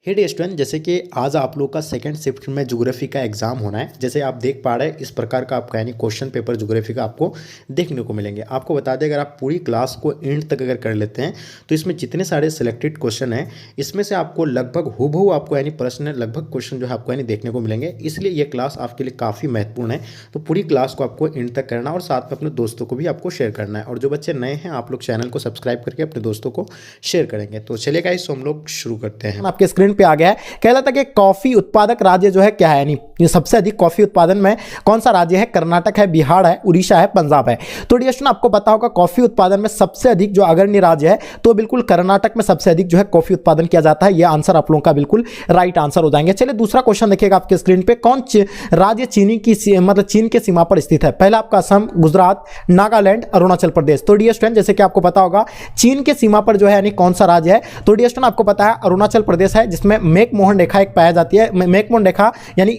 हे dear student, जैसे कि आज आप लोग का सेकंड शिफ्ट में ज्योग्राफी का एग्जाम होना है। जैसे आप देख पा रहे हैं इस प्रकार का आपका यानी क्वेश्चन पेपर ज्योग्राफी का आपको देखने को मिलेंगे। आपको बता दें, अगर आप पूरी क्लास को एंड तक अगर कर लेते हैं तो इसमें जितने सारे सिलेक्टेड क्वेश्चन हैं इसमें से आपको लगभग हूबहू आपको यानी प्रश्न लगभग क्वेश्चन जो है आपको यानी देखने को मिलेंगे। इसलिए ये क्लास आपके लिए काफ़ी महत्वपूर्ण है। तो पूरी क्लास को आपको एंड तक करना और साथ में अपने दोस्तों को भी आपको शेयर करना है। और जो बच्चे नए हैं आप लोग चैनल को सब्सक्राइब करके अपने दोस्तों को शेयर करेंगे। तो चलिए गाइस, हम लोग शुरू करते हैं। आपके स्क्रीन पे आ गया है। कहला था कि कॉफी उत्पादक राज्य जो है क्या है, यानी ये सबसे अधिक कॉफी उत्पादन में कौन सा राज्य है? कर्नाटक है, बिहार है, उड़ीसा है, पंजाब है। तो डियर स्टूडेंट, आपको पता होगा कॉफी उत्पादन में सबसे अधिक जो अग्रणी राज्य है तो बिल्कुल कर्नाटक में सबसे अधिक जो है कॉफी उत्पादन किया जाता है। यह आंसर आप लोगों का बिल्कुल राइट आंसर हो जाएंगे। चलिए दूसरा क्वेश्चन देखिएगा आपके स्क्रीन पे। कौन राज्य चीन के सीमा पर स्थित है? पहला आपका असम, गुजरात, नागालैंड, अरुणाचल प्रदेश। तो डियर स्टूडेंट, जैसे कि आपको पता होगा चीन के सीमा पर जो है यानी कौन सा राज्य है? तो डियर स्टूडेंट, आपको पता है अरुणाचल प्रदेश है, जिसमें मैकमोहन रेखा एक पाया जाती है। मैकमोहन रेखा यानी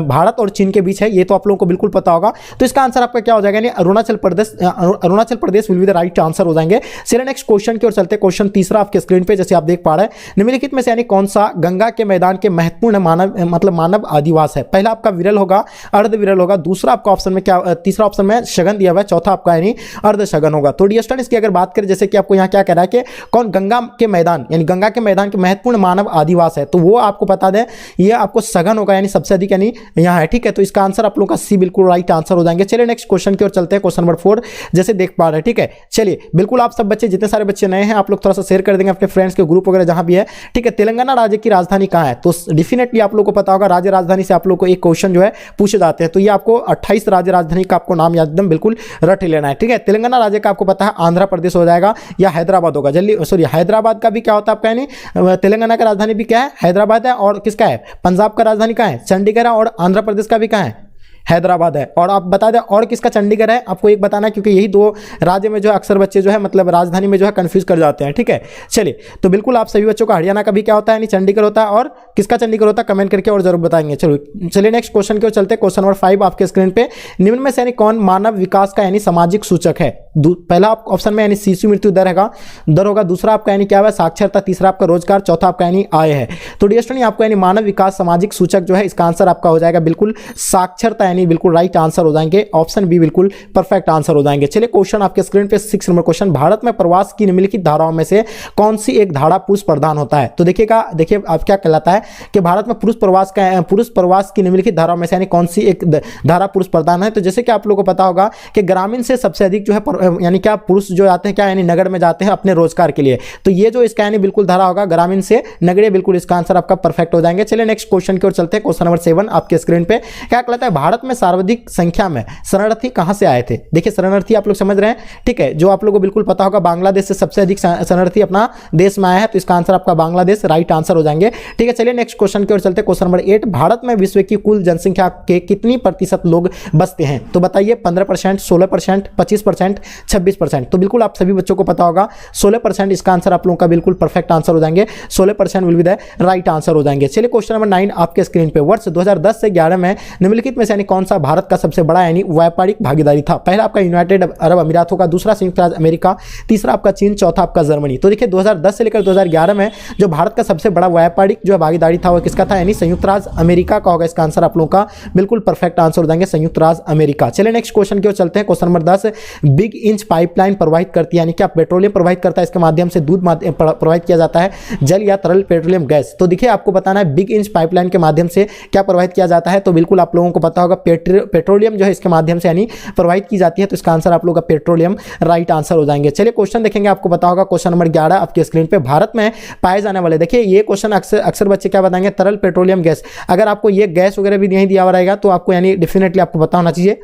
भारत और चीन के बीच है, ये तो आप लोगों को बिल्कुल पता होगा। तो इसका आंसर आपका क्या हो जाएगा? यानी Arunachal Pradesh will be the right answer हो जाएंगे। चलिए नेक्स्ट क्वेश्चन की ओर चलते हैं। क्वेश्चन तीसरा आपके स्क्रीन पे जैसे आप देख पा रहे हैं, निम्नलिखित में से यानी कौन सा गंगा के मैदान के महत्वपूर्ण मानव आदिवास है? पहला आपका विरल होगा, अर्ध विरल होगा, दूसरा आपका ऑप्शन में क्या, तीसरा ऑप्शन में शगन दिया हुआ है, चौथा आपका यानी अर्ध शगन होगा। तो डियर स्टूडेंट, इसकी अगर बात करें, जैसे कि आपको यहाँ क्या कह रहा है कि कौन गंगा के मैदान यानी गंगा के मैदान के महत्वपूर्ण मानव आदिवास है, तो वो आपको बता दें ये आपको सघन होगा, यानी सबसे अधिक यानी यहाँ है। ठीक है, तो इसका आंसर आप लोगों का सी बिल्कुल राइट आंसर हो जाएंगे। चलिए नेक्स्ट क्वेश्चन की ओर चलते हैं। क्वेश्चन नंबर 4 जैसे देख पा रहे हैं। ठीक है, चलिए बिल्कुल आप सब बच्चे, जितने सारे बच्चे नए हैं आप लोग थोड़ा सा शेयर कर देंगे अपने फ्रेंड्स के ग्रुप वगैरह जहां भी है। ठीक है, तेलंगाना राज्य की राजधानी कहां है? तो डेफिनेटली आप लोग को पता होगा राज्य राजधानी से आप लोग को एक क्वेश्चन जो है पूछे जाते हैं। तो ये आपको 28 राज्य राजधानी का आपको नाम एकदम बिल्कुल रट लेना है। ठीक है, तेलंगाना राज्य का आपको पता है आंध्र प्रदेश हो जाएगा या हैदराबाद होगा। जल्दी सॉरी, हैदराबाद का भी क्या होता है आपका, यानी तेलंगाना का राजधानी भी क्या है? हैदराबाद है। और किसका है? पंजाब का राजधानी कहाँ है? चंडीगढ़ है। और आंध्र प्रदेश का भी कहाँ है? हैदराबाद है। और आप बता दें और किसका चंडीगढ़ है, आपको एक बताना है, क्योंकि यही दो राज्य में जो है अक्सर बच्चे जो है मतलब राजधानी में जो है कंफ्यूज कर जाते हैं। ठीक है, चलिए तो बिल्कुल आप सभी बच्चों का हरियाणा का भी क्या होता है, यानी चंडीगढ़ होता है। और किसका चंडीगढ़ होता है कमेंट करके और जरूर बताएंगे। चलिए नेक्स्ट क्वेश्चन की ओर चलते हैं। क्वेश्चन नंबर 5 आपके स्क्रीन पे, निम्न में से यानी कौन मानव विकास का यानी सामाजिक सूचक है? पहला ऑप्शन में यानी शिशु मृत्यु दर होगा, दूसरा आपका यानी क्या है साक्षरता, तीसरा आपका रोजगार, चौथा आपका यानी आय है। तो डियर स्टूडेंट, आपको यानी मानव विकास सामाजिक सूचक जो है इसका आंसर आपका हो जाएगा बिल्कुल साक्षरता, यानी बिल्कुल राइट आंसर हो जाएंगे। ऑप्शन बी बिल्कुल परफेक्ट आंसर हो जाएंगे। चलिए क्वेश्चन आपके स्क्रीन पे 6 नंबर क्वेश्चन, भारत में प्रवास की निम्नलिखित धाराओं में से कौन सी एक धारा पुरुष प्रधान होता है? तो देखिए आप क्या कहलाता है कि भारत में पुरुष प्रवास की निम्नलिखित धाराओं में से यानी कौन सी एक धारा पुरुष प्रधान है? तो जैसे कि आप लोगों को पता होगा कि ग्रामीण से सबसे अधिक जो है यानी क्या पुरुष जो आते हैं क्या यानी नगर में जाते हैं अपने रोजगार के लिए। तो ये जो इसका यानी बिल्कुल धारा होगा ग्रामीण से नगरीय, बिल्कुल इसका आंसर आपका परफेक्ट हो जाएंगे। चलिए नेक्स्ट क्वेश्चन की ओर चलते हैं। क्वेश्चन नंबर 7 आपके स्क्रीन पे क्या कहलाता है, भारत में सर्वाधिक संख्या में शरणार्थी कहां से आए थे? देखिए शरणार्थी आप लोग समझ रहे हैं। ठीक है, जो आप लोगों को बिल्कुल पता होगा बांग्लादेश से सबसे अधिक शरणार्थी अपना देश में आया है, तो इसका आंसर आपका बांग्लादेश राइट आंसर हो जाएंगे। ठीक है, चलिए नेक्स्ट क्वेश्चन की ओर चलते हैं। क्वेश्चन नंबर 8, भारत में विश्व की कुल जनसंख्या के कितनी प्रतिशत लोग बसते हैं? तो बताइए 15%, 16%, 25%, 26%। तो बिल्कुल आप सभी बच्चों को पता होगा 16% इसका आंसर आप लोगों का बिल्कुल परफेक्ट आंसर हो जाएंगे। 16% will be the right answer हो जाएंगे। चलिए क्वेश्चन नंबर 9 आपके स्क्रीन पे, वर्ष 2010 से 11 में निम्नलिखित में से यानी कौन सा भारत का सबसे बड़ा यानी व्यापारिक भागीदारी था? पहला आपका यूनाइटेड अरब अमीरात होगा, दूसरा संयुक्त राज्य अमेरिका, तीसरा आपका चीन, चौथा आपका जर्मनी। तो देखिए 2010 से लेकर 2011 में जो भारत का सबसे बड़ा व्यापारिक जो भागीदारी था वो किसका था, यानी संयुक्त राज्य अमेरिका का होगा। इसका आंसर आप लोगों का बिल्कुल परफेक्ट आंसर हो जाएंगे, संयुक्त राज्य अमेरिका। चलिए नेक्स्ट क्वेश्चन की ओर चलते हैं। Question number 10, big inch pipeline प्रवाहित करती है, यानी क्या पेट्रोलियम प्रवाहित करता है, इसके माध्यम से दूध प्रवाहित किया जाता है, जल या तरल पेट्रोलियम गैस। तो देखिए आपको बताना है बिग इंच पाइपलाइन के माध्यम से क्या प्रवाहित किया जाता है? तो बिल्कुल आप लोगों को पता होगा पेट्रोलियम जो है इसके माध्यम से यानी प्रवाहित की जाती है। तो इसका आंसर आप लोगों का पेट्रोलियम राइट आंसर हो जाएंगे। चलिए क्वेश्चन देखेंगे, आपको पता होगा क्वेश्चन नंबर 11 आपके स्क्रीन पे, भारत में पाए जाने वाले, देखिए ये क्वेश्चन अक्सर बच्चे क्या बताएंगे, तरल पेट्रोलियम गैस। अगर आपको ये गैस वगैरह भी नहीं दिया हुआ रहेगा तो आपको यानी डेफिनेटली आपको पता होना चाहिए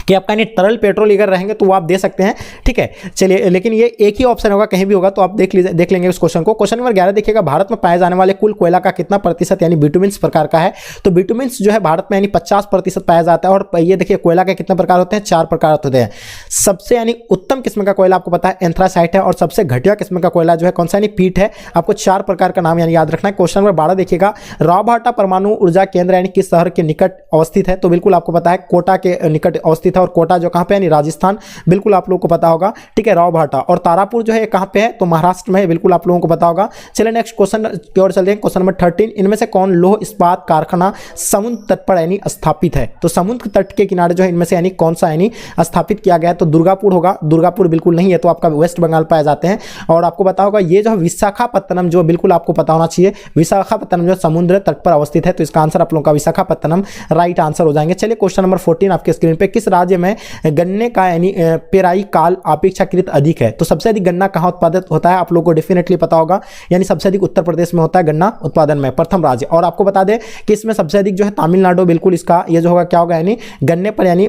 कि आपका यानी तरल पेट्रोल अगर रहेंगे तो वो आप दे सकते हैं। ठीक है, चलिए लेकिन ये एक ही ऑप्शन होगा, कहीं भी होगा तो आप देख लेंगे उस क्वेश्चन को। क्वेश्चन नंबर 11 देखिएगा, भारत में पाए जाने वाले कुल कोयला का कितना प्रतिशत यानी बिटुमिन्स प्रकार का है? तो बिटुमिन्स जो है भारत में यानी 50% पाया जाता है। और ये देखिए कोयला के कितने प्रकार होते हैं? 4 प्रकार होते हैं। सबसे यानी उत्तम किस्म का कोयला आपको पता है एंथ्रासाइट है, और सबसे घटिया किस्म का कोयला जो है कौन सा, यानी पीट है। आपको 4 प्रकार का नाम यानी याद रखना है। क्वेश्चन नंबर 12 देखिएगा, रावभाटा परमाणु ऊर्जा केंद्र यानी किस शहर के निकट अवस्थित है? तो बिल्कुल आपको पता है कोटा के निकट अवस्थित अवस्थित है, और कोटा जो कहाँ पे है यानी राजस्थान, बिल्कुल आप लोगों को पता होगा, ठीक है। रावभाटा और तारापुर जो है कहाँ पे है, तो महाराष्ट्र में है, बिल्कुल आप लोगों को पता होगा। चलिए नेक्स्ट क्वेश्चन की ओर चलते हैं। क्वेश्चन नंबर 13, इनमें से कौन लौह इस्पात कारखाना समुद्र तट पर यानी स्थापित है? तो समुद्र तट के किनारे जो है इनमें से यानी कौन सा यानी स्थापित किया गया है? तो दुर्गापुर होगा, दुर्गापुर बिल्कुल नहीं है, तो आपका वेस्ट बंगाल पाए जाते हैं। और आपको पता होगा ये जो विशाखापत्तनम, जो बिल्कुल आपको पता होना चाहिए, विशाखापत्तनम जो समुद्र तट पर अवस्थित है, तो इसका आंसर आप लोगों का विशाखापत्तनम राइट आंसर हो जाएंगे। चलिए क्वेश्चन नंबर 14 आपके स्क्रीन पे, किस राज्य में गन्ने का यानी पेराई काल अपेक्षाकृत अधिक है? तो सबसे अधिक गन्ना कहाँ उत्पादित होता है? आप लोगों को डेफिनेटली पता होगा, यानी सबसे अधिक उत्तर प्रदेश में होता है गन्ना उत्पादन में, प्रथम राज्य। और आपको बता दें कि इसमें सबसे अधिक जो है तमिलनाडु, बिल्कुल इसका ये जो होगा क्या होगा, यानी गन्ने पर यानी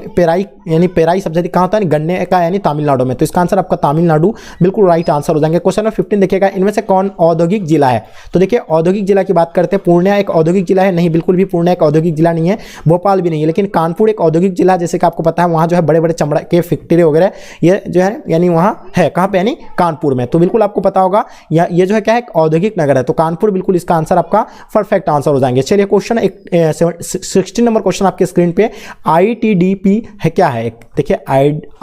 पेराई सबसे अधिक कहाँ होता है? गन्ने का यानी तमिलनाडु में, तो इसका आंसर आपका तमिलनाडु बिल्कुल राइट आंसर हो जाएंगे। क्वेश्चन नंबर 15 देखिएगा, इनमें से कौन औद्योगिक जिला है? तो देखिए औद्योगिक जिला की बात करते हैं, पूर्णिया एक औद्योगिक जिला है? नहीं, बिल्कुल भी पूर्णिया एक औद्योगिक जिला नहीं है, भोपाल भी नहीं है, लेकिन कानपुर एक औद्योगिक जिला है, जैसे कि आपको पता है वहाँ जो है बड़े बड़े चमड़ा के फैक्ट्री वगैरह ये जो है यानी वहाँ है, कहाँ पे यानी कानपुर में, तो बिल्कुल आपको पता होगा ये जो है क्या है, एक औद्योगिक नगर है, तो कानपुर बिल्कुल इसका आंसर आपका परफेक्ट आंसर हो जाएंगे। चलिए क्वेश्चन 16 नंबर क्वेश्चन आपके स्क्रीन पे, ITDP है क्या है? देखिए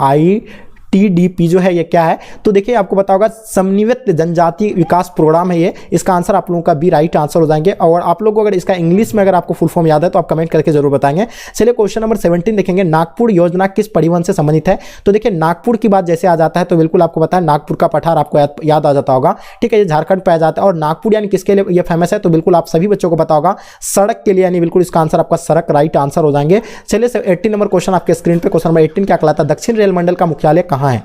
ITDP जो है ये क्या है? तो देखिए आपको पता होगा समन्वित जनजाति विकास प्रोग्राम है ये, इसका आंसर आप लोगों का बी राइट आंसर हो जाएंगे। और आप लोगों को अगर इसका इंग्लिश में अगर आपको फुल फॉर्म याद है तो आप कमेंट करके जरूर बताएंगे। चलिए क्वेश्चन नंबर 17 देखेंगे, नागपुर योजना किस परिवहन से संबंधित है? तो देखिए नागपुर की बात जैसे आ जाता है तो बिल्कुल आपको पता है नागपुर का पठार आपको याद आ जाता होगा, ठीक है, ये झारखंड पे आ जाता है। और नागपुर यानी किसके लिए ये फेमस है? तो बिल्कुल आप सभी बच्चों को पता होगा सड़क के लिए, यानी बिल्कुल इसका आंसर आपका सड़क राइट आंसर हो जाएंगे। चलिए 18 नंबर क्वेश्चन आपके स्क्रीन पे, क्वेश्चन नंबर 18 क्या कहलाता है? दक्षिण रेल मंडल का मुख्यालय कहाँ है?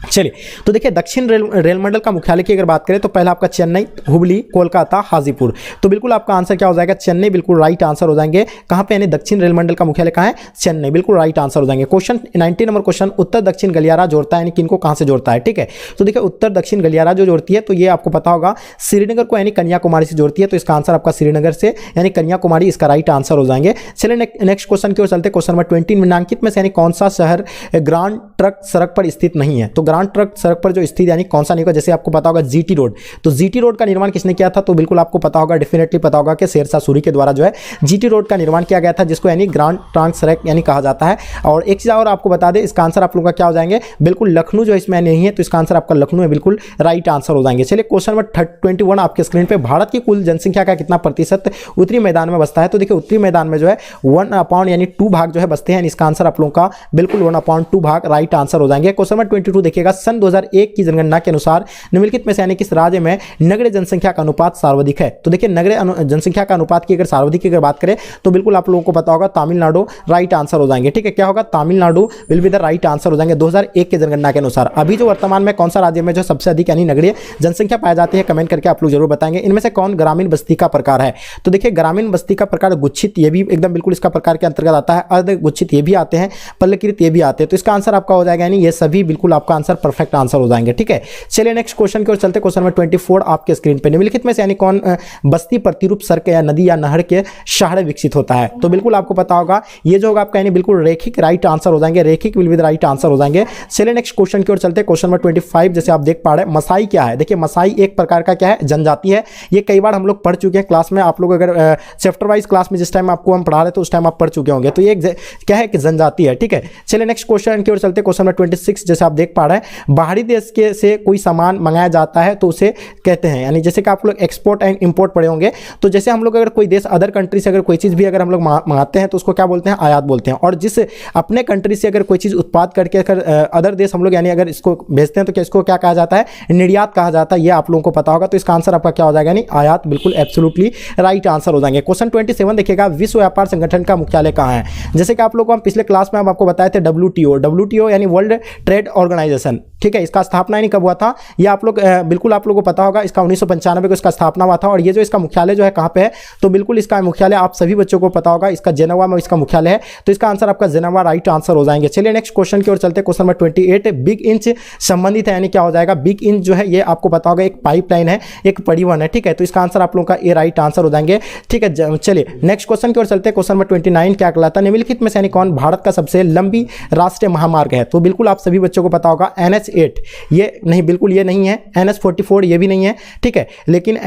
चलिए तो देखिए दक्षिण रेल मंडल का मुख्यालय की अगर बात करें तो पहला आपका चेन्नई, हुबली, कोलकाता, हाजीपुर, तो बिल्कुल आपका आंसर क्या हो जाएगा? चेन्नई बिल्कुल राइट आंसर हो जाएंगे। कहां पे यानी दक्षिण रेल मंडल का मुख्यालय कहां है? चेन्नई, बिल्कुल राइट आंसर हो जाएंगे। क्वेश्चन 19 नंबर क्वेश्चन, उत्तर दक्षिण गलियारा जोड़ता है यानी किनको कहां से जोड़ता है? ठीक है, तो देखिए उत्तर दक्षिण गलियारा जो जोड़ती है तो ये आपको पता होगा श्रीनगर को यानी कन्याकुमारी से जोड़ती है, तो इसका आंसर आपका श्रीनगर से यानी कन्याकुमारी इसका राइट आंसर हो जाएंगे। चलिए नेक्स्ट क्वेश्चन की ओर चलते, क्वेश्चन नंबर 20, निम्नलिखित में से यानी कौन सा शहर ग्रांड ट्रक सड़क पर स्थित नहीं है? तो ग्रांड ट्रक सड़क पर जो स्थित यानी कौन सा नहीं होगा? जैसे आपको पता होगा जीटी रोड, तो जीटी रोड का निर्माण किसने किया था? तो बिल्कुल आपको पता होगा, डेफिनेटली पता होगा कि शेरशाह सूरी के द्वारा जो है जीटी रोड का निर्माण किया गया था, जिसको यानी ग्रांड ट्रंक सड़क यानी कहा जाता है। और एक चीज और आपको बता दें, इसका आंसर आप लोगों का क्या हो जाएंगे? बिल्कुल लखनऊ जो इसमें नहीं है, तो इसका आंसर आपका लखनऊ है, बिल्कुल राइट आंसर हो जाएंगे। चलिए क्वेश्चन नंबर 21 आपके स्क्रीन पे, भारत की कुल जनसंख्या का कितना प्रतिशत उत्तरी मैदान में बसता है? तो देखिए उत्तरी मैदान में जो है 1/2 यानी 2 भाग जो है बसते हैं, इसका आंसर आप लोगों का बिल्कुल 1/2 भाग राइट आंसर हो जाएंगे। क्वेश्चन नंबर 22 देखिएगा, सन 2001 की जनगणना के अनुसार निम्नलिखित में से यानी किस राज्य में नगरीय जनसंख्या का अनुपात सर्वाधिक है? तो देखिए नगरीय जनसंख्या का अनुपात की अगर सर्वाधिक की अगर बात करें तो बिल्कुल आप लोगों को पता होगा तमिलनाडु राइट आंसर हो जाएंगे। ठीक है, क्या होगा? Tamil Nadu will be the right answer हो जाएंगे 2001 के जनगणना के अनुसार। अभी जो वर्तमान में कौन सा राज्य में जो सबसे अधिक यानी नगरीय जनसंख्या पाई जाती है, कमेंट करके आप लोग जरूर बताएंगे। इनमें से कौन ग्रामीण बस्ती का प्रकार है? तो देखिए ग्रामीण बस्ती का प्रकार गुच्छित, ये भी एकदम बिल्कुल इसका प्रकार के अंतर्गत आता है, अर्ध गुच्छित ये भी आते हैं, पल्लकृत ये भी आते हैं, तो इसका आंसर आपका हो जाएगा यानी ये सभी बिल्कुल आपका आंसर परफेक्ट आंसर हो जाएंगे। ठीक है, चलिए नेक्स्ट क्वेश्चन की ओर चलते, क्वेश्चन नंबर 24 आपके स्क्रीन पे, निम्नलिखित में से यानी कौन बस्ती प्रतिरूप सड़क या नदी या नहर के सहारे विकसित होता है? तो बिल्कुल आपको पता होगा ये जो होगा आपका यानी बिल्कुल रेखिक राइट आंसर हो जाएंगे, रेखिक will be the right answer हो जाएंगे। चलिए नेक्स्ट क्वेश्चन की ओर चलते, क्वेश्चन नंबर 25 जैसे आप देख पा रहे हैं, मसाई क्या है? देखिए मसाई एक प्रकार का क्या है? जनजाति है। ये कई बार हम लोग पढ़ चुके हैं क्लास में, आप लोग अगर चैप्टर वाइज क्लास में जिस टाइम आपको हम पढ़ा रहे तो उस टाइम आप पढ़ चुके होंगे, तो ये क्या है कि जनजाति है। ठीक है, चलिए नेक्स्ट क्वेश्चन की ओर चलते, क्वेश्चन नंबर 26 जैसे आप देख पा रहे हैं, बाहरी देश के से कोई सामान मंगाया जाता है तो उसे कहते हैं, यानी जैसे कि आप लोग एक्सपोर्ट एंड इंपोर्ट पढ़े होंगे, तो जैसे हम लोग अगर कोई देश अदर कंट्री से अगर कोई चीज़ भी अगर हम लोग मंगाते हैं तो उसको क्या बोलते हैं? आयात बोलते हैं। और जिस अपने कंट्री से अगर कोई चीज़ उत्पाद करके अगर अदर देश हम लोग यानी अगर इसको भेजते हैं तो क्या इसको क्या कहा जाता है? निर्यात कहा जाता है। ये आप लोगों को पता होगा, तो इसका आंसर आपका क्या हो जाएगा? यानी आयात बिल्कुल एब्सोल्युटली राइट आंसर हो जाएंगे। क्वेश्चन 27 देखिएगा, विश्व व्यापार संगठन का मुख्यालय कहाँ है? जैसे कि आप लोग को हम पिछले क्लास में हम आपको बताए थे WTO यानी वर्ल्ड ट्रेड ऑर्गेनाइजेशन। ठीक है, इसका स्थापना यानी कब हुआ था? ये आप लोग बिल्कुल आप लोगों को पता होगा, इसका 1995 को इसका स्थापना हुआ था। और ये जो इसका मुख्यालय जो है कहाँ पे है? तो बिल्कुल इसका मुख्यालय आप सभी बच्चों को पता होगा, इसका जेनेवा में इसका मुख्यालय है, तो इसका आंसर आपका जेनेवा राइट आंसर हो जाएंगे। चलिए नेक्स्ट क्वेश्चन की ओर चलते, क्वेश्चन नंबर 28, बिग इंच संबंधित है यानी क्या हो जाएगा? बिग इंच जो है ये आपको पता होगा एक पाइपलाइन है, एक परिवहन है। ठीक है, तो इसका आंसर आप लोगों का ए राइट आंसर हो जाएंगे। ठीक है, चलिए नेक्स्ट क्वेश्चन की ओर चलते, क्वेश्चन नंबर 29 क्या कहलाता है? निम्नलिखित में से यानी कौन भारत का सबसे लंबी राष्ट्रीय महामार्ग है? तो बिल्कुल आप सभी बच्चों को पता होगा NH8, ये नहीं, बिल्कुल ये नहीं है। NH44 ये भी नहीं है। ठीक है, लेकिन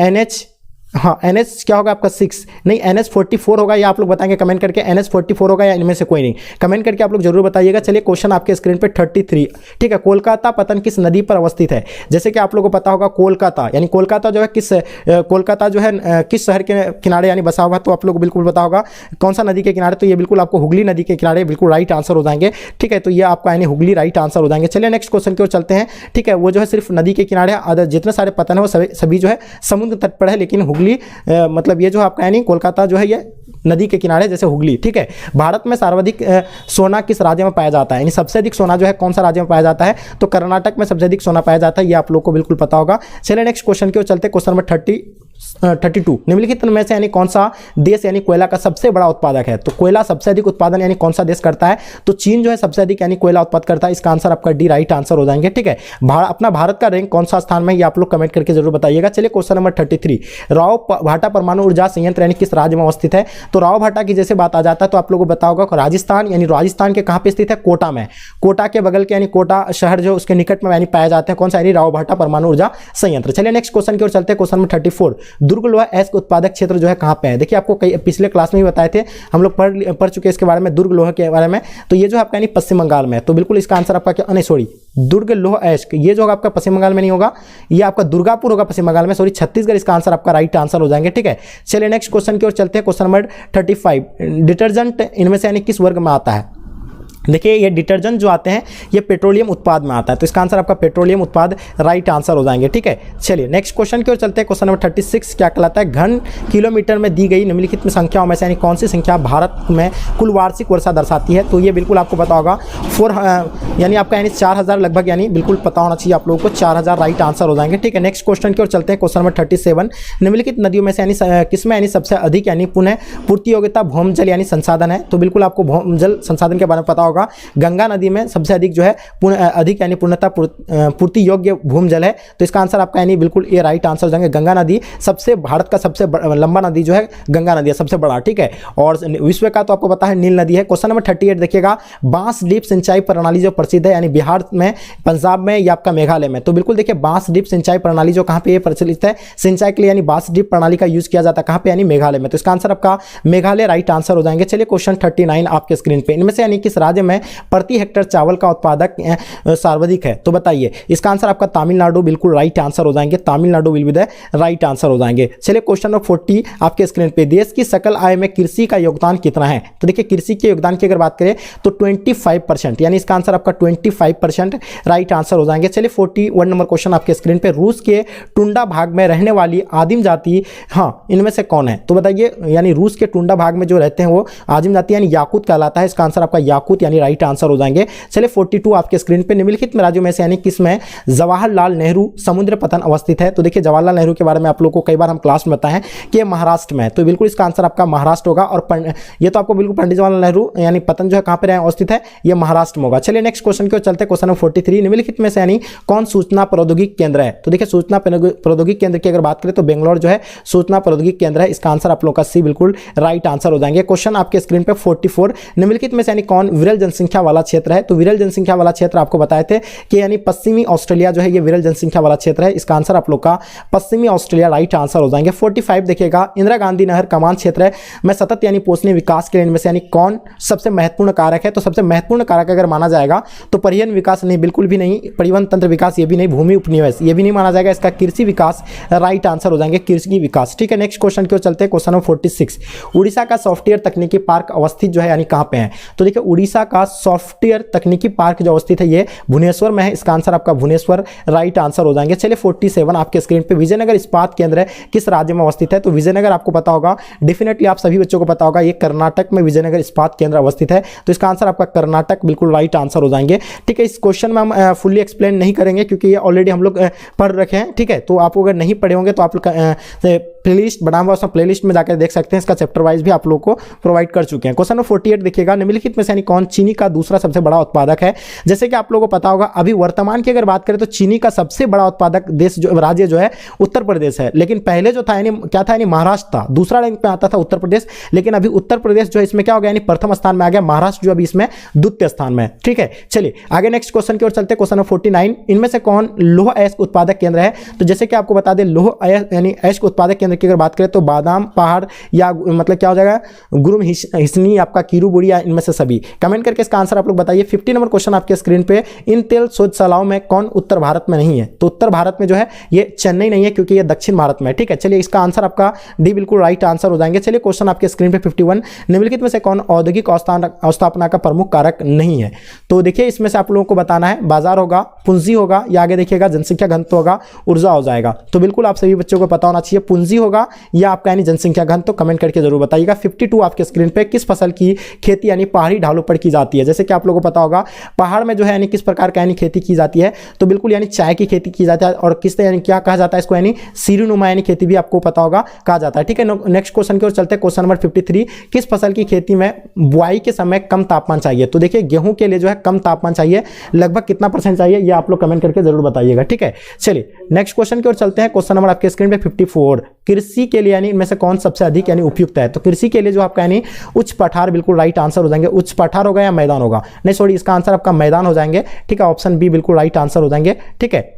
हाँ NH क्या होगा आपका 6, नहीं NH44 होगा, या आप लोग बताएंगे कमेंट करके NH44 होगा या इनमें से कोई नहीं, कमेंट करके आप लोग जरूर बताइएगा। चलिए क्वेश्चन आपके स्क्रीन पे 33, ठीक है। कोलकाता पतन किस नदी पर अवस्थित है? जैसे कि आप लोगों को पता होगा कोलकाता, यानी कोलकाता जो है कोलकाता जो है किस शहर के किनारे यानी बसा हुआ, तो आप लोग को बिल्कुल पता होगा कौन सा नदी के किनारे, तो ये बिल्कुल आपको हुगली नदी के किनारे बिल्कुल राइट आंसर हो जाएंगे, ठीक है। तो ये आपका यानी हुगली राइट आंसर हो जाएंगे। चलिए नेक्स्ट क्वेश्चन की ओर चलते हैं, ठीक है। वो जो है सिर्फ नदी के किनारे, अदर जितने सारे पतन है वो सभी जो है समुद्र तट पर है, लेकिन हुगली मतलब ये जो आपका यानी कोलकाता जो है ये नदी के किनारे जैसे हुगली, ठीक है। भारत में सर्वाधिक सोना किस राज्य में पाया जाता है? यानी सबसे अधिक सोना जो है कौन सा राज्य में पाया जाता है? तो कर्नाटक में सबसे अधिक सोना पाया जाता है, ये आप लोग को बिल्कुल पता होगा। चलिए नेक्स्ट क्वेश्चन की ओर चलते हैं, क्वेश्चन नंबर 32 निम्नलिखित में से यानी कौन सा देश यानी कोयला का सबसे बड़ा उत्पादक है? तो कोयला सबसे अधिक उत्पादन यानी कौन सा देश करता है? तो चीन जो है सबसे अधिक यानी कोयला उत्पादन करता है, इसका आंसर आपका डी राइट आंसर हो जाएंगे, ठीक है। अपना भारत का रैंक कौन सा स्थान में, ये आप लोग कमेंट करके जरूर बताइएगा। चलिए क्वेश्चन नंबर 33 राव भाटा परमाणु ऊर्जा संयंत्र यानी किस राज्य में अवस्थित है? तो राव भाटा की जैसे बात आ जाता है तो आप लोगों को बताया होगा राजस्थान, यानी राजस्थान के कहां पे स्थित है? कोटा में, कोटा के बगल के यानी कोटा शहर जो उसके निकट में यानी पाए जाते हैं, कौन सा? यानी राव भाटा परमाणु ऊर्जा संयंत्र। चलिए नेक्स्ट क्वेश्चन की ओर चलते हैं, क्वेश्चन नंबर 34 दुर्ग लोहा एस उत्पादक क्षेत्र जो है कहां पे है? देखिए आपको कई पिछले क्लास में भी बताए थे, हम लोग पढ़ चुके हैं इसके बारे में, दुर्ग लोहा के बारे में। तो ये जो आपका यानी पश्चिम बंगाल में है, तो बिल्कुल इसका आंसर आपका क्या, नहीं सॉरी, दुर्ग लोह एश, ये जो आपका पश्चिम बंगाल में नहीं होगा, ये आपका दुर्गापुर होगा पश्चिम बंगाल में, सॉरी छत्तीसगढ़ इसका आंसर आपका राइट आंसर हो जाएंगे, ठीक है। चलिए नेक्स्ट क्वेश्चन की ओर चलते हैं, क्वेश्चन नंबर 35 डिटर्जेंट इनमें से यानी किस वर्ग में आता है? देखिए ये डिटर्जेंट जो आते हैं ये पेट्रोलियम उत्पाद में आता है, तो इसका आंसर आपका पेट्रोलियम उत्पाद राइट आंसर हो जाएंगे, ठीक है। चलिए नेक्स्ट क्वेश्चन की ओर चलते हैं, क्वेश्चन नंबर 36 क्या कहलाता है? घन किलोमीटर में दी गई निम्नलिखित में संख्याओं में से यानी कौन सी संख्या भारत में कुल वार्षिक वर्षा दर्शाती है? तो ये बिल्कुल आपको पता होगा यानी आपका यानी 4000 लगभग, यानी बिल्कुल पता होना चाहिए आप लोगों को, 4000 राइट आंसर हो जाएंगे, ठीक है। नेक्स्ट क्वेश्चन की ओर चलते हैं, क्वेश्चन नंबर 37 निम्नलिखित नदियों में से यानी किसमें यानी सबसे अधिक यानी पुनः पूर्ति योग्यता भूमजल यानी संसाधन है? तो बिल्कुल आपको भूमजल संसाधन के बारे में पता होगा, गंगा नदी में सबसे अधिक जो है अधिक यानी पूर्णता पूर्ति योग्य भूमजल है, तो इसका आंसर आपका यानी बिल्कुल ये राइट आंसर हो जाएंगे। गंगा नदी सबसे भारत का सबसे लंबा नदी जो है गंगा नदी है, सबसे बड़ा, ठीक है। और विश्व का तो आपको पता है नील नदी है। क्वेश्चन नंबर 38 देखिएगा, बांस ड्रिप सिंचाई प्रणाली जो प्रसिद्ध है यानी बिहार में, पंजाब में या आपका मेघालय में, तो बिल्कुल देखिए बांस ड्रिप सिंचाई प्रणाली जो कहाँ पे प्रचलित है सिंचाई के लिए, यानी बांस ड्रिप प्रणाली का यूज किया जाता है कहाँ पे? यानी मेघालय में, तो इसका आंसर आपका मेघालय राइट आंसर हो जाएंगे। चलिए क्वेश्चन 39 आपके स्क्रीन पे, इनमें से यानी किस राज्य में प्रति हेक्टेयर चावल का उत्पादक सर्वाधिक है? तो बताइए, इसका आंसर आपका तमिलनाडु बिल्कुल राइट आंसर हो जाएंगे, Tamil Nadu will be the right answer हो जाएंगे। चलिए क्वेश्चन नंबर 40 आपके स्क्रीन पे, देश की सकल आय में कृषि का योगदान कितना है? तो देखिए कृषि के योगदान की अगर बात करें तो 25%, यानी इसका आंसर आपका 25% राइट आंसर हो जाएंगे। चलिए 41 नंबर क्वेश्चन आपके स्क्रीन पे, रूस के टुंडा भाग में रहने वाली आदिम जाति हाँ इनमें से कौन है? तो बताइए, यानी रूस के टुंडा भाग में जो रहते हैं वो आदिम जाति यानी याकूत कहलाता है, इसका आंसर आपका याकूत यानी राइट आंसर हो जाएंगे। चलिए 42 आपके स्क्रीन पे, निम्नलिखित में राज्यों में से यानी किसमें जवाहरलाल नेहरू समुद्र पतन अवस्थित है? तो देखिए जवाहरलाल नेहरू के बारे में आप लोगों को कई बार हम क्लास में बताए हैं कि ये महाराष्ट्र में है, तो बिल्कुल इसका आंसर आपका महाराष्ट्र होगा। और ये तो आपको बिल्कुल पंडित जवाहरलाल नेहरू यानी पतन जो है कहां पर अवस्थित है? ये महाराष्ट्र में होगा। चलिए नेक्स्ट क्वेश्चन की ओर चलते हैं, क्वेश्चन नंबर 43 निम्नलिखित में से यानी कौन सूचना प्रौद्योगिकी केंद्र है? तो देखिए सूचना प्रौद्योगिकी केंद्र की अगर बात करें तो बेंगलोर जो है सूचना प्रौद्योगिकी केंद्र है, इसका आंसर आप लोगों का सी बिल्कुल राइट आंसर हो जाएंगे। क्वेश्चन आपके स्क्रीन पे 44 निम्नलिखित में से यानी कौन विरल जनसंख्या वाला क्षेत्र है? तो विरल जनसंख्या वाला क्षेत्र आपको बताए थे कि यानी पश्चिमी ऑस्ट्रेलिया जो है ये विरल जनसंख्या वाला क्षेत्र है, इसका आंसर आप लोग का पश्चिमी ऑस्ट्रेलिया राइट आंसर हो जाएंगे। 45 देखिएगा, इंदिरा गांधी नहर कमान क्षेत्र में सतत यानी पोषणीय विकास के इनमें से यानी कौन सबसे महत्वपूर्ण कारक है? तो सबसे महत्वपूर्ण कारक अगर माना जाएगा तो परिवहन विकास नहीं, बिल्कुल भी नहीं, परिवहन तंत्र विकास ये भी नहीं, भूमि उपनिवेश ये भी नहीं माना जाएगा, इसका कृषि विकास राइट आंसर हो जाएंगे, कृषि विकास, ठीक है। नेक्स्ट क्वेश्चन की ओर चलते हैं, क्वेश्चन नंबर 46 उड़ीसा का सॉफ्टवेयर तकनीकी पार्क अवस्थित जो है यानी कहां पे है? तो देखिए उड़ीसा का सॉफ्टवेयर तकनीकी पार्क जो अवस्थित है ये भुवनेश्वर में है, इसका आंसर आपका भुवनेश्वर राइट आंसर हो जाएंगे। चलिए 47 आपके स्क्रीन पे, विजयनगर इस्पात केंद्र किस राज्य में अवस्थित है? तो विजयनगर आपको पता होगा, डेफिनेटली आप सभी बच्चों को पता होगा, ये कर्नाटक में विजयनगर इस्पात केंद्र अवस्थित है, तो इसका आंसर आपका कर्नाटक बिल्कुल राइट आंसर हो जाएंगे, ठीक है। इस क्वेश्चन में हम फुल्ली एक्सप्लेन नहीं करेंगे क्योंकि ये ऑलरेडी हम लोग पढ़ रखे हैं, ठीक है। तो आप अगर नहीं पढ़े होंगे तो आप प्लेलिस्ट बना हुआ उसमें प्लेलिस्ट में जाकर देख सकते हैं, इसका चैप्टर वाइज भी आप लोग को प्रोवाइड कर चुके हैं। क्वेश्चन नंबर 48 देखिएगा, निम्नलिखित में से यानी कौन चीनी का दूसरा सबसे बड़ा उत्पादक है? जैसे कि आप लोगों को पता होगा अभी वर्तमान की अगर बात करें तो चीनी का सबसे बड़ा उत्पादक देश जो राज्य जो है उत्तर प्रदेश है, लेकिन पहले जो था यानी क्या था, यानी महाराष्ट्र था, दूसरा रैंक पे आता था उत्तर प्रदेश, लेकिन अभी उत्तर प्रदेश जो है इसमें क्या हो गया, यानी प्रथम स्थान में आ गया, महाराष्ट्र जो अभी इसमें द्वितीय स्थान में, ठीक है। चलिए आगे नेक्स्ट क्वेश्चन की ओर चलते हैं, क्वेश्चन नंबर 49 इनमें से कौन लौह अयस्क उत्पादक केंद्र है? तो जैसे कि आपको बता दें लौह यानी अयस्क उत्पादक केंद्र केंद्र की अगर बात करें तो बादाम पहाड़ या मतलब क्या हो जाएगा, गुरुम हिसनी, आपका कीरू बुढ़िया, इनमें से सभी। कमेंट करके इसका आंसर आप लोग बताइए। 50 नंबर क्वेश्चन आपके स्क्रीन पे, इन तेल शोधशालाओं में कौन उत्तर भारत में नहीं है? तो उत्तर भारत में जो है ये चेन्नई नहीं है, क्योंकि ये दक्षिण भारत में है। ठीक है, चलिए इसका आंसर आपका डी बिल्कुल राइट आंसर हो जाएंगे। चलिए क्वेश्चन आपके स्क्रीन पे 51, निम्नलिखित में से कौन औद्योगिक अवस्थापना का प्रमुख कारक नहीं है? तो देखिए इसमें से आप लोगों को बताना है, बाजार होगा, पूंजी होगा, या आगे देखिएगा जनसंख्या घनत्व होगा, ऊर्जा हो जाएगा। तो बिल्कुल आप सभी बच्चों को पता होना चाहिए, पूंजी होगा या आपका यानी जनसंख्या घनत्व। कमेंट करके जरूर बताइएगा। 52 आपके स्क्रीन पे, किस फसल की खेती यानी पहाड़ी ढालों पर की जाती है? जैसे कि आप लोगों को पता होगा पहाड़ में जो है यानी किस प्रकार का यानी खेती की जाती है, तो बिल्कुल यानी चाय की खेती की जाती है। और किस यानी क्या कहा जाता है इसको, यानी सीढ़ीनुमा यानी खेती भी आपको पता होगा कहा जाता है। ठीक है, नेक्स्ट क्वेश्चन की ओर चलते हैं। क्वेश्चन नंबर 53, किस फसल की खेती में बुआई के समय कम तापमान चाहिए? तो देखिए गेहूं के लिए जो है कम तापमान चाहिए, लगभग कितना % चाहिए ये आप लोग कमेंट करके जरूर बताइएगा। ठीक है, चलिए नेक्स्ट क्वेश्चन की ओर चलते हैं। क्वेश्चन नंबर आपके स्क्रीन पे 54, कृषि के लिए यानी इनमें से कौन सबसे अधिक यानी उपयुक्त है? तो कृषि के लिए जो आपका यानी उच्च पठार बिल्कुल राइट आंसर हो जाएंगे। उच्च पठार होगा या मैदान होगा? नहीं सॉरी, इसका आंसर आपका मैदान हो जाएंगे। ठीक है, ऑप्शन बी बिल्कुल राइट आंसर हो जाएंगे। ठीक है,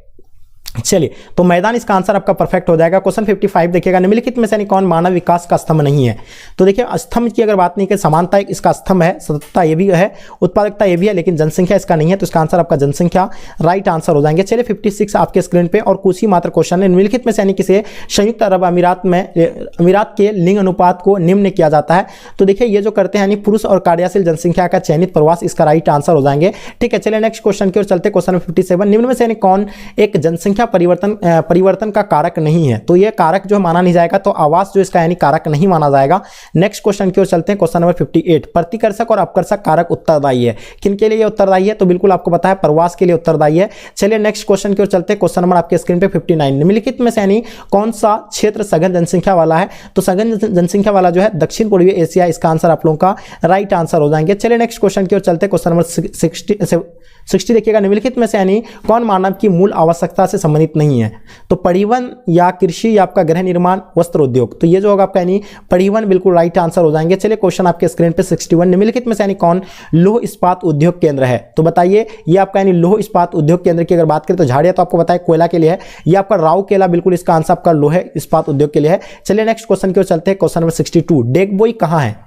चलिए तो मैदान इसका आंसर आपका परफेक्ट हो जाएगा। क्वेश्चन 55 देखिएगा, निम्नलिखित में से कौन मानव विकास का स्तंभ नहीं है? तो देखिए स्तंभ की अगर बात नहीं करें, समानता इसका स्तंभ है, सततता ये भी है, उत्पादकता ये भी है, लेकिन जनसंख्या इसका नहीं है। तो इसका आंसर आपका जनसंख्या राइट आंसर हो जाएंगे। चलिए 56 आपके स्क्रीन पे, और कुछ ही मात्र क्वेश्चन है। निम्नलिखित में से किसे संयुक्त अरब अमीरात के लिंग अनुपात को निम्न किया जाता है? तो देखिए ये जो करते हैं यानी पुरुष और कार्यशील जनसंख्या का चयनित प्रवास, इसका राइट आंसर हो जाएंगे। ठीक है, चलिए नेक्स्ट क्वेश्चन की ओर चलते। क्वेश्चन 57, निम्न में से कौन एक जनसंख्या परिवर्तन का कारक नहीं है? तो ये कारक जो माना नहीं जाएगा, तो आवास जो इसका यानी कारक नहीं माना जाएगा। नेक्स्ट क्वेश्चन की ओर चलते हैं। क्वेश्चन नंबर 58, प्रतिकर्षक और अपकर्षक कारक उत्तरदायी है? किनके लिए उत्तरदायी है? तो बिल्कुल आपको पता है प्रवास के लिए उत्तरदायी है। चलिए नेक्स्ट क्वेश्चन की ओर चलते हैं। क्वेश्चन नंबर आपके स्क्रीन पे 59, निम्नलिखित में से यानी कौन सा क्षेत्र सघन जनसंख्या वाला है? तो सघन जनसंख्या वाला जो है दक्षिण पूर्वी एशिया, इसका आंसर आप लोगों का राइट आंसर हो जाएंगे। चलिए नेक्स्ट क्वेश्चन की ओर चलते हैं। क्वेश्चन नंबर 60 देखिएगा, निम्नलिखित में से यानी कौन मानव की मूल आवश्यकता से संबंधित नहीं है? तो परिवहन या कृषि या आपका गृह निर्माण, वस्त्र उद्योग। तो ये जो होगा आपका यानी परिवहन बिल्कुल राइट आंसर हो जाएंगे। चलिए क्वेश्चन आपके स्क्रीन पे 61, निम्नलिखित में से यानी कौन लौह इस्पात उद्योग केंद्र है? तो बताइए ये आपका यानी लौह इस्पात उद्योग केंद्र की अगर बात करें तो झाड़िया तो आपको बताया कोयला के लिए है, ये आपका राउरकेला बिल्कुल इसका आंसर आपका लौह इस्पात उद्योग के लिए है। चलिए नेक्स्ट क्वेश्चन की ओर चलते हैं। क्वेश्चन नंबर 62, डेगबोई कहाँ है?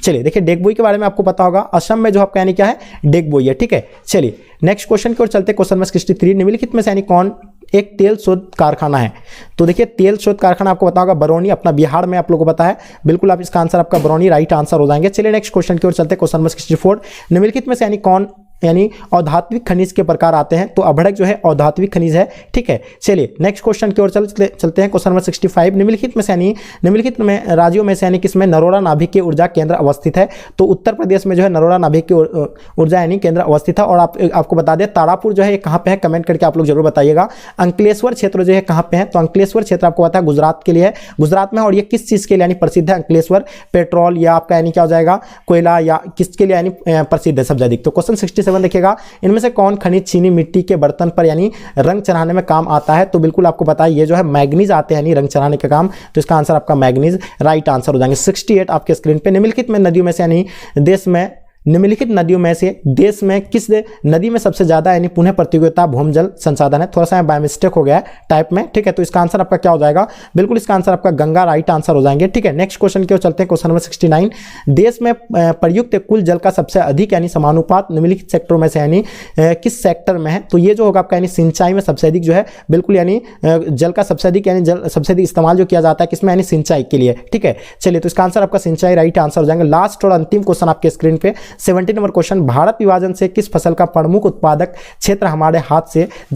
चलिए देखिए डेगबोई के बारे में आपको पता होगा, असम में जो आपका यानी क्या है, डेगबोई है। ठीक है, चलिए नेक्स्ट क्वेश्चन की ओर चलते हैं। क्वेश्चन नंबर 63, निम्नलिखित में से यानी कौन एक तेल शोध कारखाना है? तो देखिए तेल शोध कारखाना आपको पता होगा बरौनी, अपना बिहार में आप लोगों को पता है, बिल्कुल आप इसका आंसर आपका बरौनी राइट आंसर हो जाएंगे। चलिए नेक्स्ट क्वेश्चन की ओर चलते हैं। क्वेश्चन नंबर 64, निम्नलिखित में से यानी कौन यानी औधात्विक खनिज के प्रकार आते हैं? तो अभ्रक जो है औधात्विक खनिज है। ठीक है, चलिए नेक्स्ट क्वेश्चन की ओर चलते हैं। क्वेश्चन नंबर 65, निम्नलिखित में से यानी निम्नलिखित में राज्यों में से यानी किसमें नरोरा नाभिक के ऊर्जा केंद्र अवस्थित है? तो उत्तर प्रदेश में जो है नरोरा नाभिक की ऊर्जा यानी केंद्र अवस्थित है। और आपको बता दें तारापुर जो है ये कहाँ पे है, कमेंट करके आप लोग जरूर बताइएगा। अंकलेश्वर क्षेत्र जो है कहाँ पे है? तो अंकलेश्वर क्षेत्र आपको पता है गुजरात के लिए है, गुजरात में। और ये किस चीज के लिए यानी प्रसिद्ध है अंकलेश्वर? पेट्रोल या आपका यानी क्या हो जाएगा, कोयला, या किसके लिए यानी प्रसिद्ध है सबसे अधिक? तो क्वेश्चन 67 देखिएगा, इनमें से कौन खनिज चीनी मिट्टी के बर्तन पर यानी रंग चढ़ाने में काम आता है? तो बिल्कुल आपको पता है ये जो है मैग्नीज आते हैं यानी रंग चढ़ाने का काम। तो इसका आंसर आपका मैग्नीज राइट आंसर हो जाएंगे। 68 आपके स्क्रीन पे, निम्नलिखित में नदियों में से यानी निम्नलिखित नदियों में से देश में किस नदी में सबसे ज्यादा यानी पुनः प्रतियोगिता भूमजल संसाधन है? थोड़ा सा बाय मिस्टेक हो गया है टाइप में। ठीक है, तो इसका आंसर आपका क्या हो जाएगा? बिल्कुल इसका आंसर आपका गंगा राइट आंसर हो जाएंगे। ठीक है, नेक्स्ट क्वेश्चन की ओर चलते हैं। क्वेश्चन नंबर 69, देश में प्रयुक्त कुल जल का सबसे अधिक यानी समानुपात निम्नलिखित सेक्टरों में से यानी किस सेक्टर में है? तो ये जो होगा आपका यानी सिंचाई में सबसे अधिक जो है बिल्कुल यानी जल का सबसे अधिक यानी जल सबसे अधिक इस्तेमाल जो किया जाता है किसमें, यानी सिंचाई के लिए। ठीक है, चलिए तो इसका आंसर आपका सिंचाई राइट आंसर हो जाएंगे। लास्ट और अंतिम क्वेश्चन आपके स्क्रीन पे 70 नंबर क्वेश्चन, भारत विभाजन से किस फसल का प्रमुख उत्पादक क्षेत्र हमारे हाथ से